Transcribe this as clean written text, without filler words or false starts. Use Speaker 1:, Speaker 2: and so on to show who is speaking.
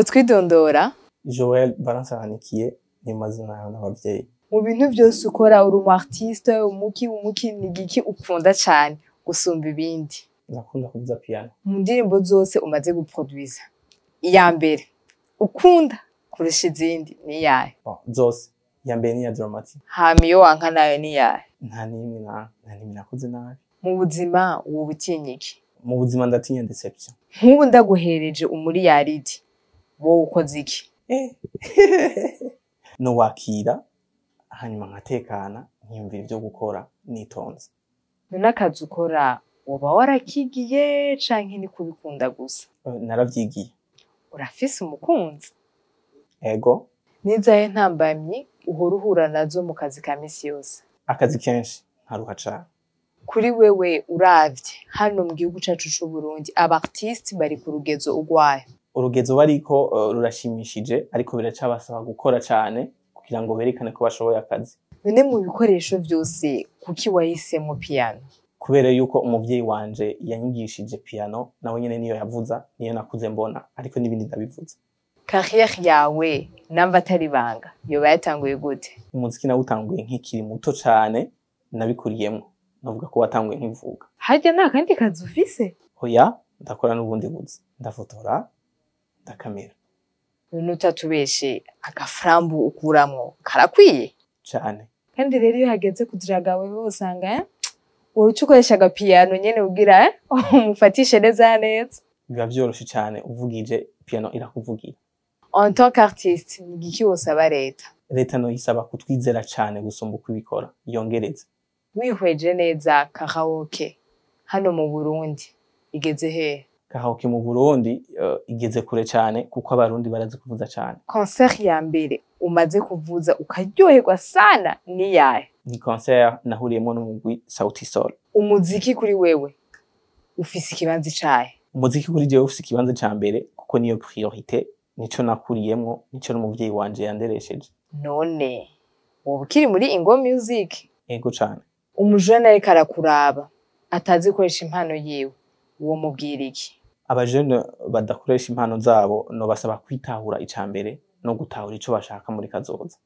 Speaker 1: Wotwidondora?
Speaker 2: Joël Baransananikiye ni mazina yawe n'abavyeyi.
Speaker 1: Mu bintu byose ukora uri umu artiste, umuki ni igiki ukunda cyane gusumba ibindi?
Speaker 2: Nakunda kuvuza piano.
Speaker 1: Mu ndirimbo zose umaze guproduisa, iya mbere ukunda kurusha izindi ni iyahe?
Speaker 2: Zose. Iya mbere ni iya dramatique.
Speaker 1: Hama iyo wanka nayo ni iyahe?
Speaker 2: Nta nimwe nakoze nabi.
Speaker 1: Mu buzima woba utinya iki?
Speaker 2: Mu buzima ndatinya deception.
Speaker 1: Nk'ubu ndaguhereje umuriyaridi, wowe ukoze iki?
Speaker 2: No wakira hanyuma nkatekana nkiyumvira ibyo gukora nitonze.
Speaker 1: None akazi ukora woba warakigiye canke ni kubikunda gusa?
Speaker 2: Naravyigiye.
Speaker 1: Urafise umukunzi?
Speaker 2: Ego.
Speaker 1: Nizahe ntambamyi uhora uhura nazo mu kazi ka misi yose?
Speaker 2: Akazi kenshi ntaruha cane.
Speaker 1: Kuri wewe uravye hano mu gihugu cacu c'u Burundi aba artiste bari ku rugezo urwaye?
Speaker 2: Urugezo bariko rurashimishije ariko biracabasaba gukora cane kugira ngo berekane ko bashoboye akazi.
Speaker 1: None mu bikoresho vyose kuki wahisemwo piano?
Speaker 2: Kubera yuko umuvyeyi wanje yanyigishije piano nawe nyene niyo yavuza niyo nakuze mbona ariko n'ibindi ndabivuza.
Speaker 1: Carrière yawe namba atari banga yoba yatanguye gute?
Speaker 2: Umuziki nawutanguye nkikiri muto cane nabikuriyemwo. Navuga ko watanguye nkivuga.
Speaker 1: Harya nta kandi kazi ufise?
Speaker 2: Oya, ndakora n'ubundi buzi. Ndafotora, ndakamera.
Speaker 1: None utatubeshe agaframbu ukuramwo karakwiye?
Speaker 2: Cane.
Speaker 1: Kandi rero iyo hageze kudiraga wewe usanga uruca ukoresha agapiyano nyene ugira umufatishe neza neza.
Speaker 2: Biba vyoroshe cane uvugije piano irakuvugira.
Speaker 1: En tant qu'artiste ni igiki wosaba leta?
Speaker 2: Leta no yisaba kutwizera cane gusumba uko ibikora yongereza.
Speaker 1: Wihweje neza karaoke hano mu Burundi igeze hehe?
Speaker 2: Karaoke mu Burundi igeze kure cane kuko abarundi barazi kuvuza cane.
Speaker 1: Concert ya mbere umaze kuvuza ukaryoherwa sana ni yahe?
Speaker 2: Ni concert nahuriyemo n'umugwi Sauti Sol.
Speaker 1: Umuziki kuri wewe ufise ikibanza cahe?
Speaker 2: Umuziki kuri jewe ufise ikibanza ca mbere kuko niyo priorité, nico nakuriyemwo, nico n'umuvyeyi wanje yanderesheje.
Speaker 1: None wowe ukiri muri Ingo Music?
Speaker 2: Ego cane.
Speaker 1: Umujana ariko arakuraba atazi gukoresha impano yiwe uwo mubwira iki?
Speaker 2: Abajene badakoresha impano zabo no basaba kwitahura icambere no gutahura ico bashaka muri kazoza.